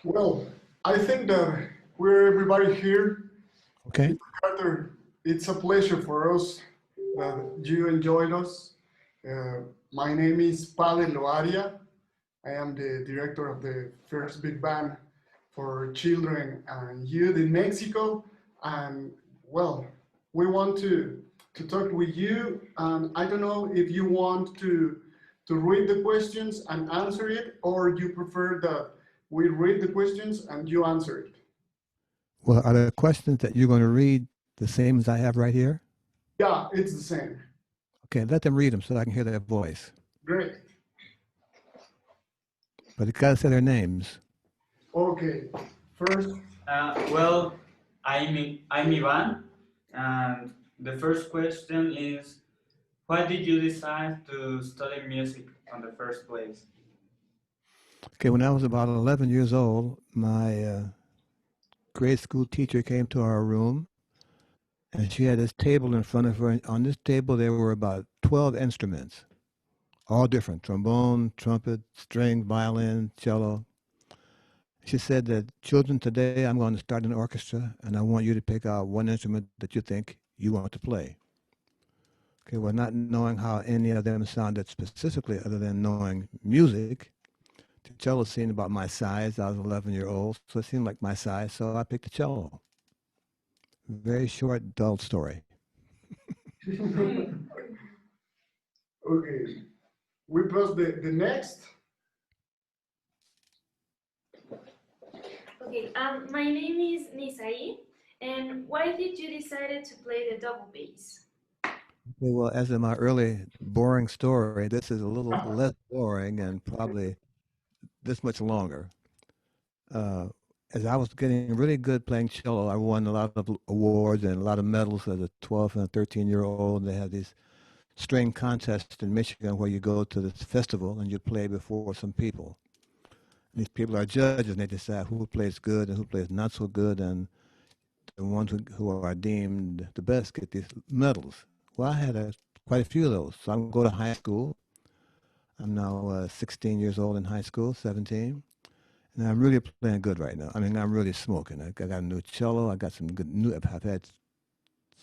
Well, I think that we're everybody here. Okay. Mr. Carter, it's a pleasure for us that you enjoyed us. My name is Pavel Loaria. I am the director of the first big band for children and youth in Mexico. And well, we want to talk with you. And I don't know if you want to read the questions and answer it, or you prefer that we read the questions and you answer it. Well, are the questions that you're going to read the same as I have right here? Yeah, it's the same. Okay, let them read them so I can hear their voice. Great. But you got to say their names. Okay. First, Well, I'm Ivan, and the first question is, why did you decide to study music in the first place? Okay, when I was about 11 years old, my grade school teacher came to our room, and she had this table in front of her. And on this table, there were about 12 instruments, all different: trombone, trumpet, string, violin, cello. She said that children today, I'm going to start an orchestra, and I want you to pick out one instrument that you think you want to play. Okay, well, not knowing how any of them sounded specifically, other than knowing music, the cello seemed about my size. I was 11-year-old, so it seemed like my size, so I picked the cello. Very short, dull story. okay. We press the next. Okay, my name is Nisai, and why did you decide to play the double bass? Okay, well, as in my early boring story, this is a little less boring and probably this much longer. Uh, as I was getting really good playing cello, I won a lot of awards and a lot of medals as a 12 and a 13-year-old. They have these string contests in Michigan where you go to this festival and you play before some people. These people are judges and they decide who plays good and who plays not so good, and the ones who are deemed the best get these medals. Well, I had quite a few of those. So I'm going to high school. I'm now 16 years old in high school, 17. And I'm really playing good right now. I mean, I'm really smoking. I got a new cello. I got some good new. I've had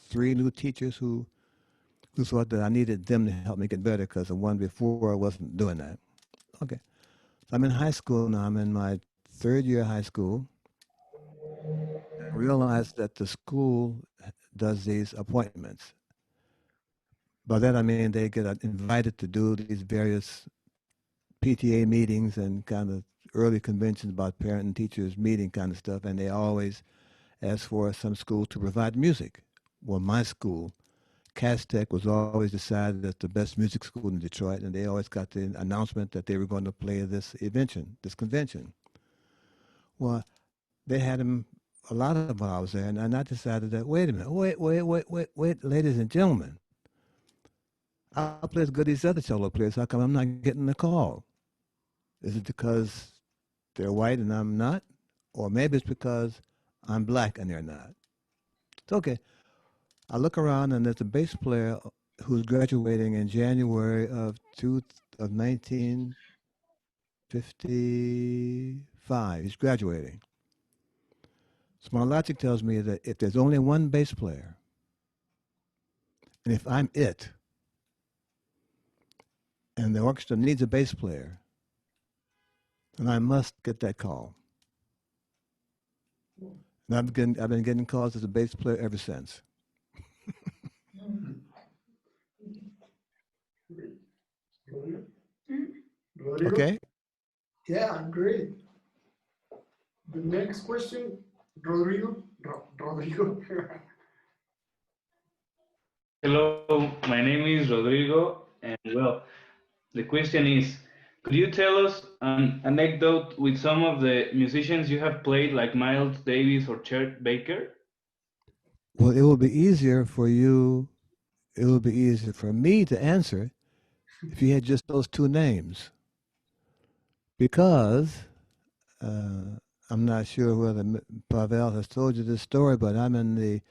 3 new teachers who thought that I needed them to help me get better because the one before wasn't doing that. Okay, so I'm in high school now. I'm in my 3rd year of high school. I realized that the school does these appointments. By that I mean they get invited to do these various PTA meetings and kind of early conventions about parent and teachers meeting kind of stuff, and they always ask for some school to provide music. Well, my school, Tech, was always decided as the best music school in Detroit, and they always got the announcement that they were going to play this convention. Well, they had them a lot of while I was there, and I decided that wait a minute, wait, ladies and gentlemen, I'll play as good as these other cello players. How come I'm not getting the call? Is it because they're white and I'm not? Or maybe it's because I'm black and they're not. It's okay. I look around and there's a bass player who's graduating in January of 1955. He's graduating. So my logic tells me that if there's only one bass player, and if I'm it, and the orchestra needs a bass player, then I must get that call. And I've been getting calls as a bass player ever since. Rodrigo? Okay? Yeah, great. The next question, Rodrigo. Rodrigo. Hello, my name is Rodrigo, and well, the question is, could you tell us an anecdote with some of the musicians you have played, like Miles Davis or Chet Baker? Well, it will be easier for you, it will be easier for me to answer if you had just those 2 names. Because I'm not sure whether Pavel has told you this story, but I'm in the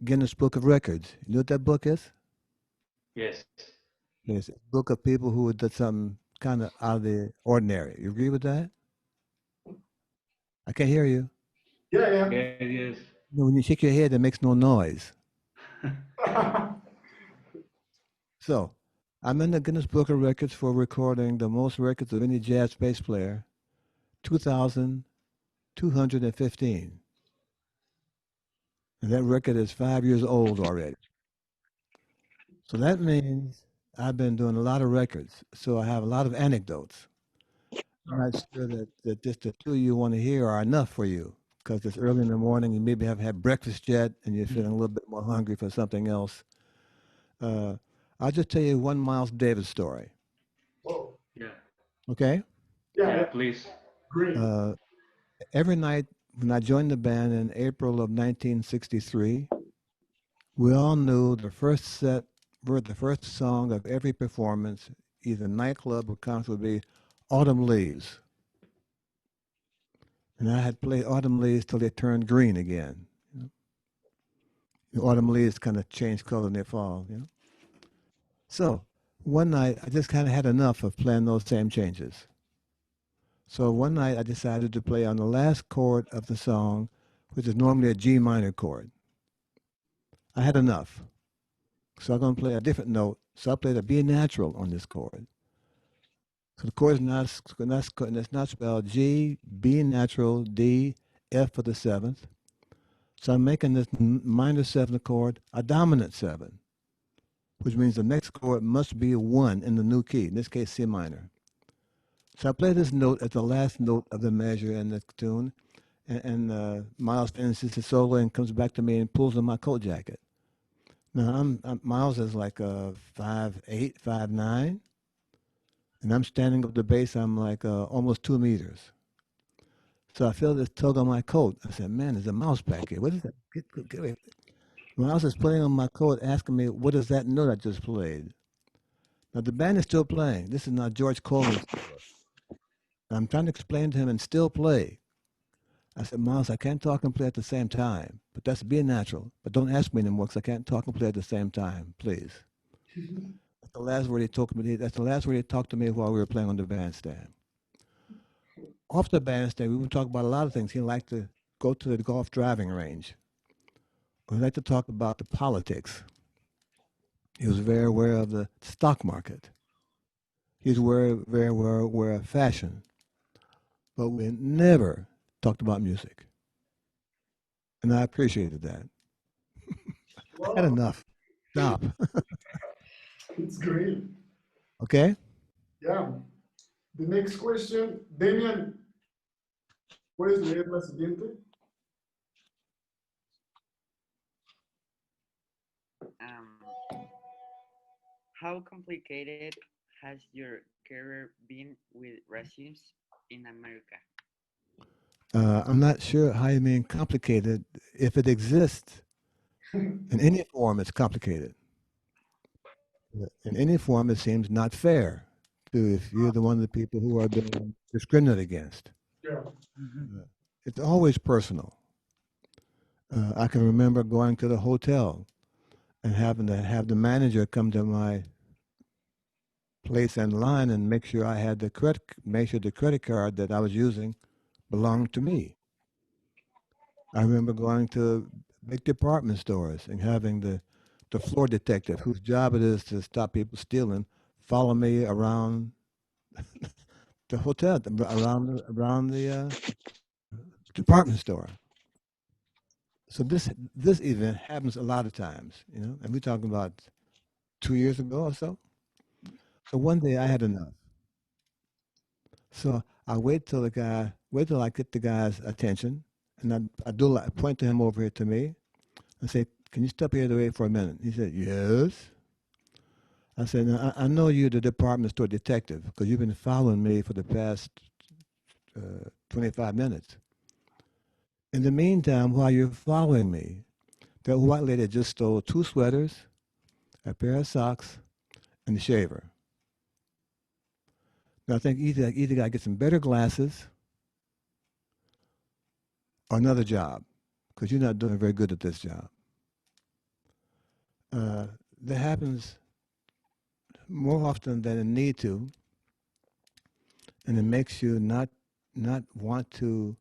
Guinness Book of Records. You know what that book is? Yes. It's a book of people who did something kind of out of the ordinary. You agree with that? I can't hear you. Yeah, Yes, yes. No, when you shake your head, it makes no noise. yeah. So, I'm in the Guinness Book of Records for recording the most records of any jazz bass player, 2,215. And that record is 5 years old already. So that means I've been doing a lot of records. So I have a lot of anecdotes. I'm not sure that just the two you want to hear are enough for you because it's early in the morning. You maybe haven't had breakfast yet and you're feeling a little bit more hungry for something else. I'll just tell you one Miles Davis story. Whoa. Yeah. Okay? Yeah, Yeah, please. great. Every night when I joined the band in April of 1963, we all knew the first song of every performance, either nightclub or concert, would be Autumn Leaves. And I had played Autumn Leaves till they turned green again. The autumn leaves kind of change color in their fall. So one night I just kind of had enough of playing those same changes. So one night I decided to play on the last chord of the song, which is normally a G minor chord. I had enough. So I'm going to play a different note. So I played a B natural on this chord. So the chord is not spelled G, B natural, D, F for the seventh. So I'm making this minor seventh chord a dominant seven, which means the next chord must be a one in the new key, in this case C minor. So I play this note as the last note of the measure in the tune, and Miles finishes his solo and comes back to me and pulls on my coat jacket. Now Miles is like 5'8", 5'9", and I'm standing up the bass. I'm like almost 2 meters. So I feel this tug on my coat. I said, "Man, there's a mouse back here. What is that? Get away!" Miles is putting on my coat, asking me, "What is that note I just played?" Now the band is still playing. This is not George Coleman's. I'm trying to explain to him and still play. I said, "Miles, I can't talk and play at the same time. But that's being natural. But don't ask me anymore because I can't talk and play at the same time, please." That's the last word he talked to me. That's the last word he talked to me while we were playing on the bandstand. Off the bandstand, we would talk about a lot of things. He liked to go to the golf driving range. We liked to talk about the politics. He was very aware of the stock market. He was very aware of fashion. But we never talked about music. And I appreciated that. I had Wow, enough. Stop. it's great. Okay? Yeah. The next question, Damian, ¿puedes leer la siguiente? Um, how complicated has your career been with resumes in America? I'm not sure how you mean complicated. If it exists in any form, it's complicated. In any form, it seems not fair to if you're the one of the people who are being discriminated against. Yeah. It's always personal. I can remember going to the hotel and having to have the manager come to my place in line and make sure the credit card that I was using belonged to me. I remember going to big department stores and having the floor detective, whose job it is to stop people stealing, follow me around the hotel, around the department store. So this event happens a lot of times, and we're talking about 2 years ago or so. So one day I had enough. So I wait till I get the guy's attention, and I point to him over here to me, and say, "Can you step here to wait for a minute?" He said, "Yes." I said, "Now, I know you're the department store detective because you've been following me for the past 25 minutes. In the meantime, while you're following me, that white lady just stole 2 sweaters, a pair of socks, and a shaver. Now I think either got to get some better glasses or another job because you're not doing very good at this job." That happens more often than it need to, and it makes you not want to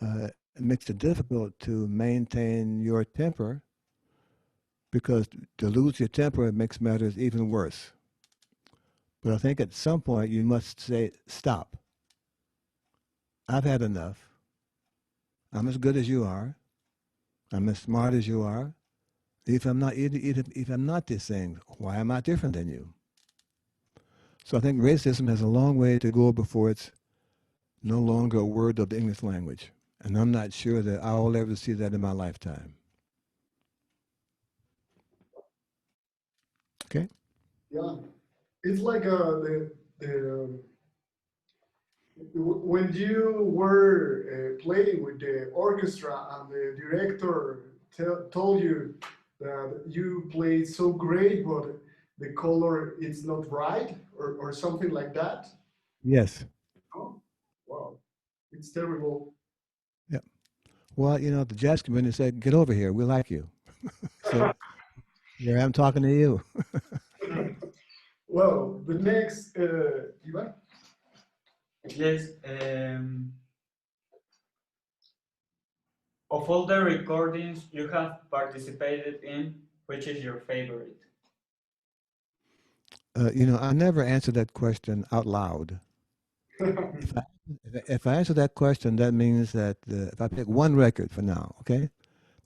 it makes it difficult to maintain your temper because to lose your temper makes matters even worse. But I think at some point you must say, stop. I've had enough. I'm as good as you are. I'm as smart as you are. If I'm not, if I'm not these things, why am I different than you? So I think racism has a long way to go before it's no longer a word of the English language. And I'm not sure that I'll ever see that in my lifetime. Okay? Yeah, it's like the when you were playing with the orchestra and the director told you that you played so great, but the color is not right, or something like that. Yes. Oh, wow, it's terrible. Yeah. Well, you know, the jazz community said, get over here. We like you. So here I'm talking to you. Well, the next, Ivan? Yes. Of all the recordings you have participated in, which is your favorite? You know, I never answer that question out loud. If I, if I answer that question, that means that if I pick one record for now, okay,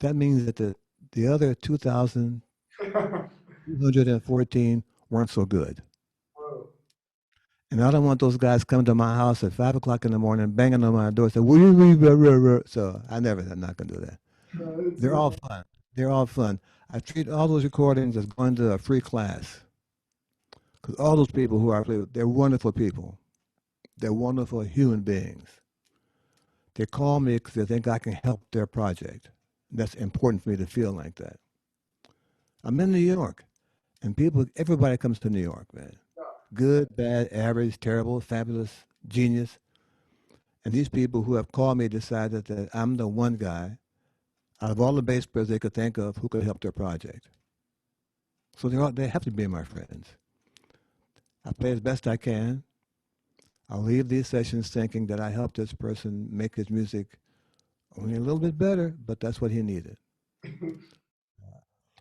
that means that the other 2,214 weren't so good. Wow. And I don't want those guys coming to my house at 5 o'clock in the morning, banging on my door, saying, "Will you read?" So I'm not going to do that. It's They're all good. fun. They're all fun. I treat all those recordings as going to a free class because all those people who I play with, they're wonderful people. They're wonderful human beings. They call me because they think I can help their project. That's important for me to feel like that. I'm in New York, and everybody comes to New York, man. Good, bad, average, terrible, fabulous, genius. And these people who have called me decided that I'm the one guy out of all the bass players they could think of who could help their project. So they have to be my friends. I play as best I can. I'll leave these sessions thinking that I helped this person make his music only a little bit better, but that's what he needed.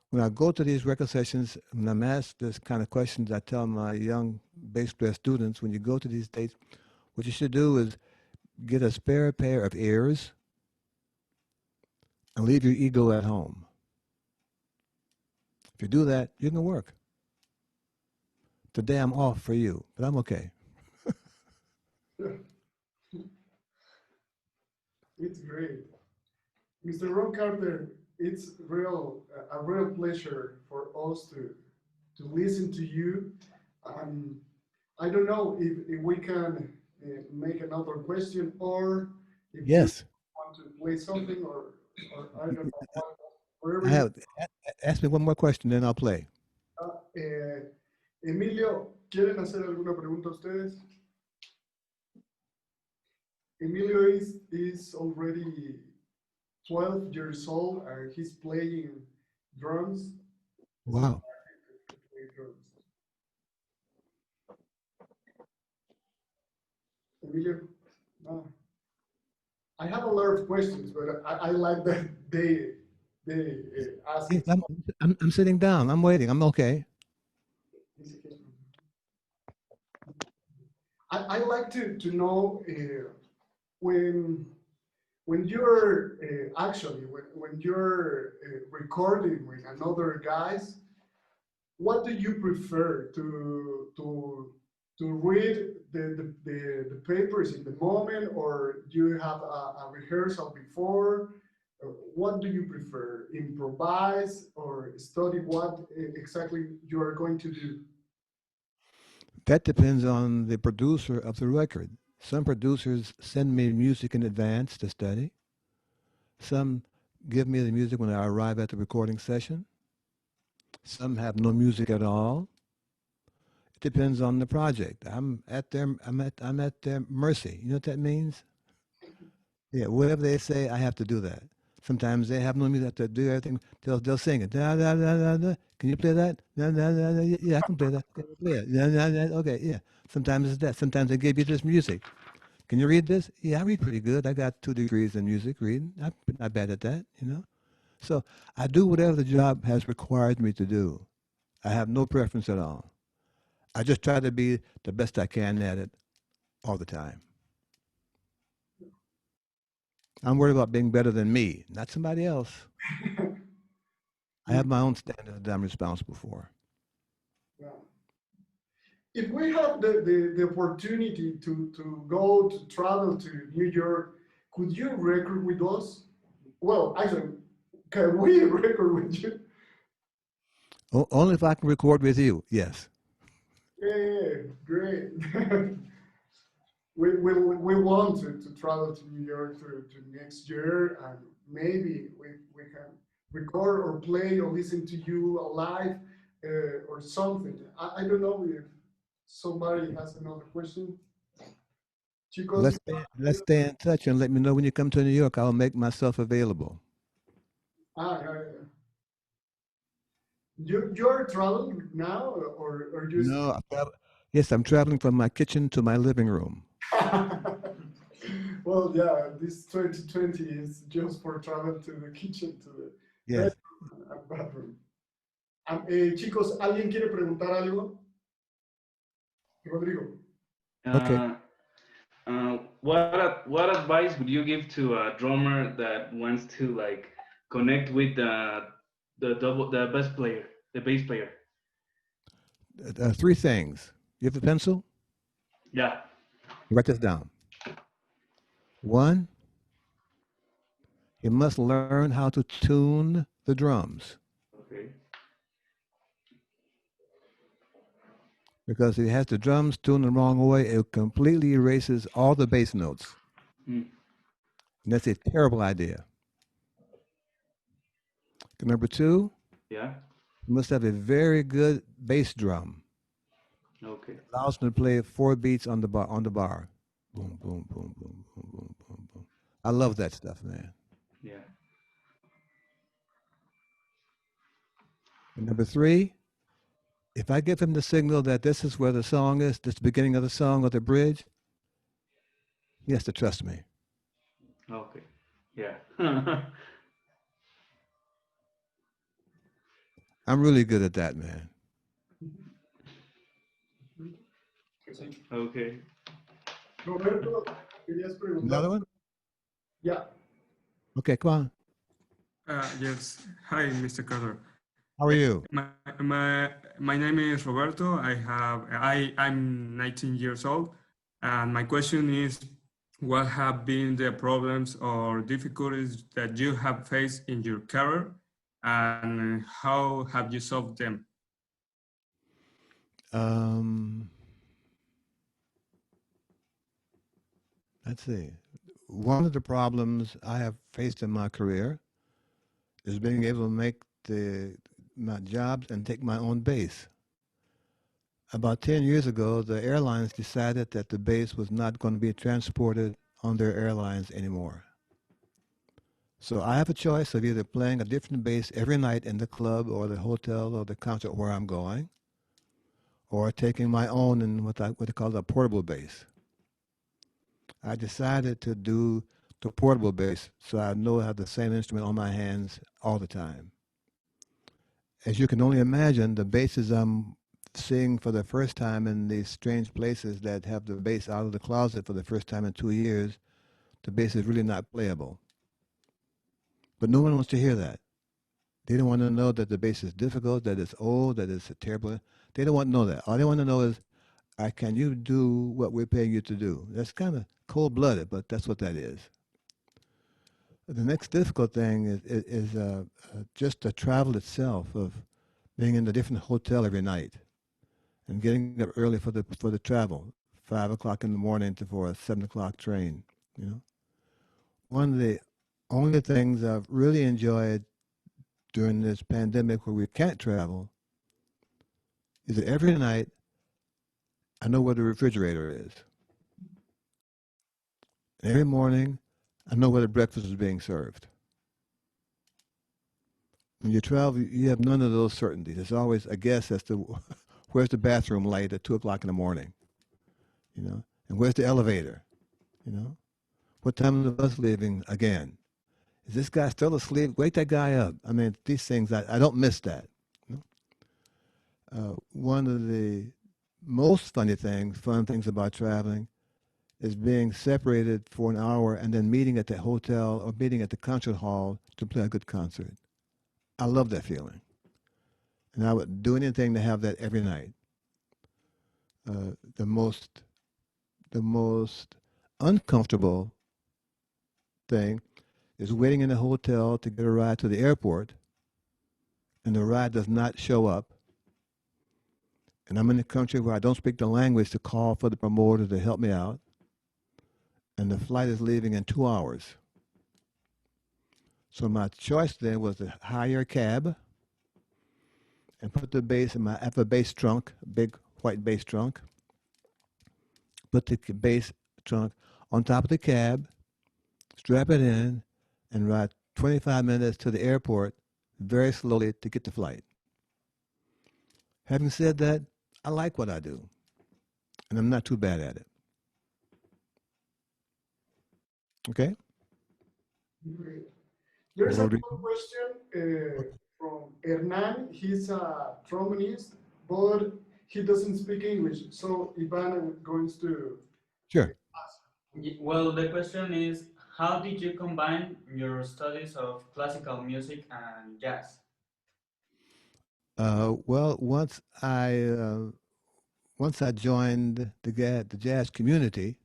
When I go to these record sessions, when I'm asked this kind of questions, I tell my young bass player students, when you go to these dates, what you should do is get a spare pair of ears and leave your ego at home. If you do that, you can work. Today I'm off for you, but I'm okay. It's great. Mr. Ron Carter, it's a real pleasure for us to listen to you. I don't know if we can make another question, or if you Yes. want to play something, or I don't know, wherever I you. have, ask me one more question, then I'll play. Emilio, ¿quieren hacer alguna pregunta ustedes? Emilio is already 12 years old and he's playing drums. Wow. Play drums. Emilio, I have a lot of questions, but I like that they ask. Yes, I'm sitting down. I'm waiting. I'm okay. I like to know when when you're actually when you're recording with another guys, what do you prefer to read the papers in the moment, or do you have a rehearsal before? What do you prefer, improvise or study what exactly you are going to do? That depends on the producer of the record. Some producers send me music in advance to study. Some give me the music when I arrive at the recording session. Some have no music at all. It depends on the project. I'm at their mercy. You know what that means? Yeah, whatever they say, I have to do that. Sometimes they have no music, I have to do everything. They'll sing it. Da, da, da, da, da. Can you play that? Da, da, da, da. Yeah, I can play that. Okay, play it. Da, da, da. Okay, yeah. Sometimes it's that. Sometimes they give you this music. Can you read this? Yeah, I read pretty good. I got 2 degrees in music reading. I'm not bad at that, you know. So I do whatever the job has required me to do. I have no preference at all. I just try to be the best I can at it all the time. I'm worried about being better than me, not somebody else. I have my own standards that I'm responsible for. Yeah. If we have the opportunity to go to travel to New York, could you record with us? Well, actually, can we record with you? Only if I can record with you, yes. Yeah, great. We want to travel to New York to next year, and maybe we can record or play or listen to you live or something. I don't know if somebody has another question. Chicos, Let's stay in touch and let me know when you come to New York. I'll make myself available. yeah. You're traveling now or just No, yes, I'm traveling from my kitchen to my living room. well, yeah, this 2020 is just for travel to the kitchen, to the Yes. bedroom and bathroom. Chicos, ¿alguien quiere preguntar algo? Rodrigo. Okay. What advice would you give to a drummer that wants to like connect with the bass player? 3 things. You have a pencil? Yeah. Write this down. 1, he must learn how to tune the drums. Okay. Because if he has the drums tuned the wrong way, it completely erases all the bass notes. Mm. And that's a terrible idea. Number 2, Yeah. you must have a very good bass drum. Okay. It allows him to play 4 beats on the bar. Boom, boom, boom, boom, boom, boom, boom, boom. I love that stuff, man. Yeah. And number 3, if I give him the signal that this is where the song is, this is the beginning of the song or the bridge, he has to trust me. Okay. Yeah. I'm really good at that, man. Okay. Roberto, ¿querías preguntar? Another one? Yeah. Okay, come on. Yes. Hi, Mr. Carter. How are you? My name is Roberto. I'm 19 years old, and my question is, what have been the problems or difficulties that you have faced in your career, and how have you solved them? Let's see. One of the problems I have faced in my career is being able to make my jobs and take my own base. About 10 years ago, the airlines decided that the base was not going to be transported on their airlines anymore. So I have a choice of either playing a different bass every night in the club or the hotel or the concert where I'm going, or taking my own in what they call a portable bass. I decided to do the portable bass so I know I have the same instrument on my hands all the time. As you can only imagine, the basses I'm seeing for the first time in these strange places that have the bass out of the closet for the first time in 2 years, the bass is really not playable. But no one wants to hear that. They don't want to know that the bass is difficult, that it's old, that it's terrible. They don't want to know that. All they want to know is, can you do what we're paying you to do? That's kind of cold-blooded, but that's what that is. The next difficult thing is just the travel itself of being in a different hotel every night and getting up early for the travel, 5 o'clock in the morning for a 7 o'clock train. You know, one of the only things I've really enjoyed during this pandemic where we can't travel is that every night I know where the refrigerator is. And every morning I know where the breakfast is being served. When you travel, you have none of those certainties. It's always a guess as to where's the bathroom light at 2 o'clock in the morning, you know, and where's the elevator, You know, what time is the bus leaving again? Is this guy still asleep? Wake that guy up. I mean, these things, I don't miss that. You know? One of the most fun things about traveling is being separated for an hour and then meeting at the hotel or meeting at the concert hall to play a good concert. I love that feeling. And I would do anything to have that every night. Uh, the most the most uncomfortable thing is waiting in a hotel to get a ride to the airport, and the ride does not show up. And I'm in a country where I don't speak the language to call for the promoter to help me out, and the flight is leaving in 2 hours. So my choice then was to hire a cab and put the bass in I have a bass trunk, a big white bass trunk. Put the bass trunk on top of the cab, strap it in, and ride 25 minutes to the airport very slowly to get the flight. Having said that, I like what I do, and I'm not too bad at it. Okay? Great. There's a Rodrigo? question from Hernan. He's a trombonist, but he doesn't speak English. So Ivan going to Sure. Well, the question is, how did you combine your studies of classical music and jazz? Well, once I joined the jazz community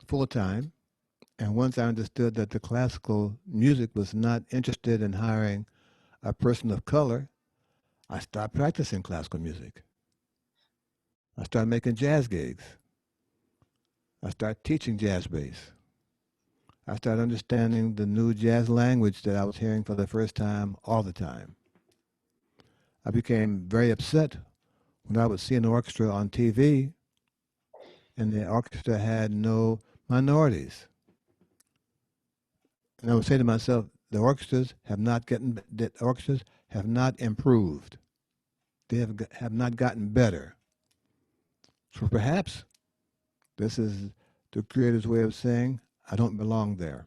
full time, and once I understood that the classical music was not interested in hiring a person of color, I stopped practicing classical music. I started making jazz gigs. I started teaching jazz bass. I started understanding the new jazz language that I was hearing for the first time all the time. I became very upset when I would see an orchestra on TV and the orchestra had no minorities. And I would say to myself, the orchestras have not improved. They have not gotten better. So perhaps this is the creator's way of saying, I don't belong there.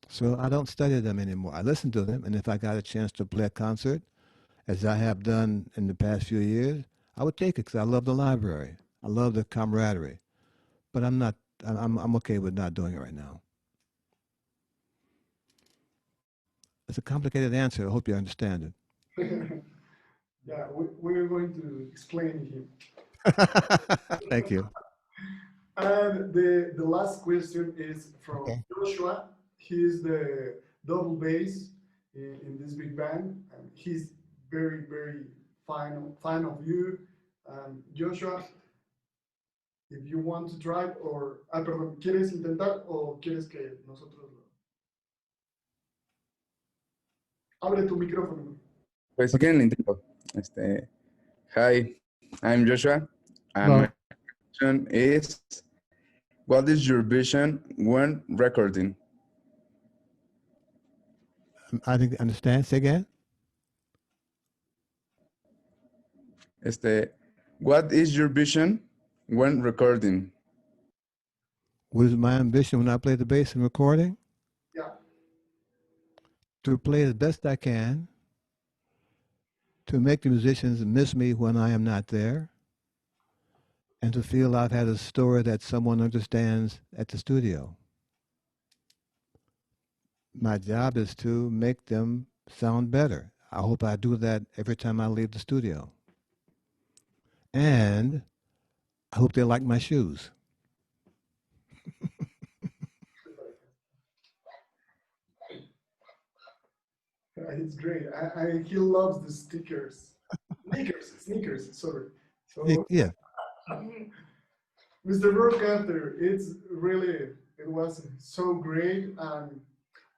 So I don't study them anymore. I listen to them, and if I got a chance to play a concert, as I have done in the past few years, I would take it because I love the library. I love the camaraderie. But I'm okay with not doing it right now. It's a complicated answer. I hope you understand it. yeah, we're going to explain him. Thank you. And the last question is from Joshua. He's the double bass in this big band, and he's very, very fan of you. Joshua, if you want to try, or, perdón, ¿quieres intentar o quieres que nosotros lo... Abre tu micrófono. Pues si quieren intento. Hi, I'm Joshua, and Hello. my question is, what is your vision when recording? I didn't understand. Say again. What is your vision when recording? What is my ambition when I play the bass in recording? Yeah. To play as best I can, to make the musicians miss me when I am not there, and to feel I've had a story that someone understands at the studio. My job is to make them sound better. I hope I do that every time I leave the studio. And I hope they like my shoes. It's great. He loves the stickers. Sneakers, sorry. So, Yeah. Mr. Broadcaster, it was so great. And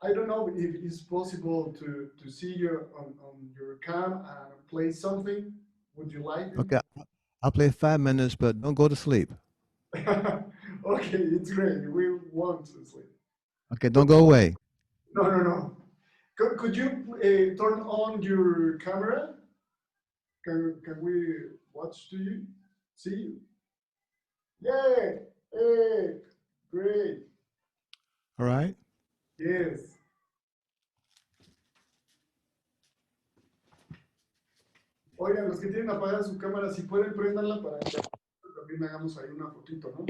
I don't know if it's possible to see you on your cam and play something. Would you like it? Okay. I'll play 5 minutes, but don't go to sleep. Okay, it's great. We want to sleep. Okay, don't go away. No. Could you turn on your camera? Can we watch to you? See you? Yay! Hey, great. All right. Yes. Oigan, los que tienen apagada su cámara, si pueden, préndanla para que también hagamos ahí una fotito, ¿no?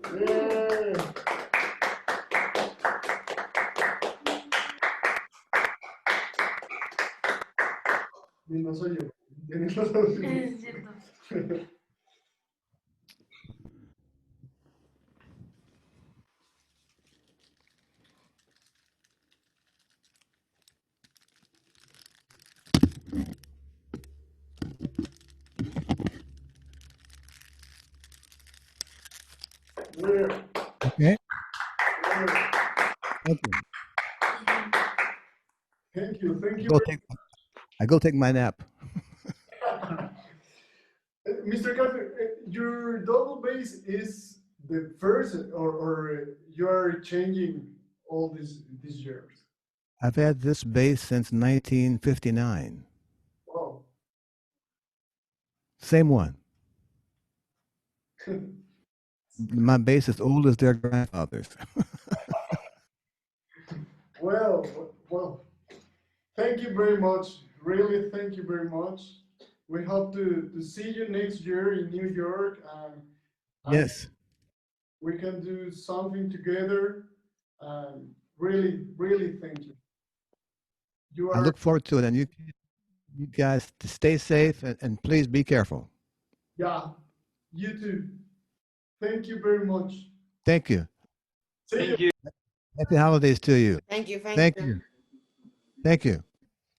Yeah. Y no soy yo. Tienes los audífonos. Es cierto. Yeah. Okay. Yeah. Thank you. Thank you. Thank you. I go take my nap. Mr. Catherine, your double bass is the first, or you are changing all these years? I've had this bass since 1959. Wow. Same one. My bass is old as their grandfathers. Well, thank you very much. Really, thank you very much. We hope to see you next year in New York, and Yes. we can do something together. Really, really thank you. You I are, look forward to it. And you guys stay safe and please be careful. yeah, you too. Thank you very much. Thank you. See you. Thank you. Happy holidays to you. Thank you. Thank you. Thank you.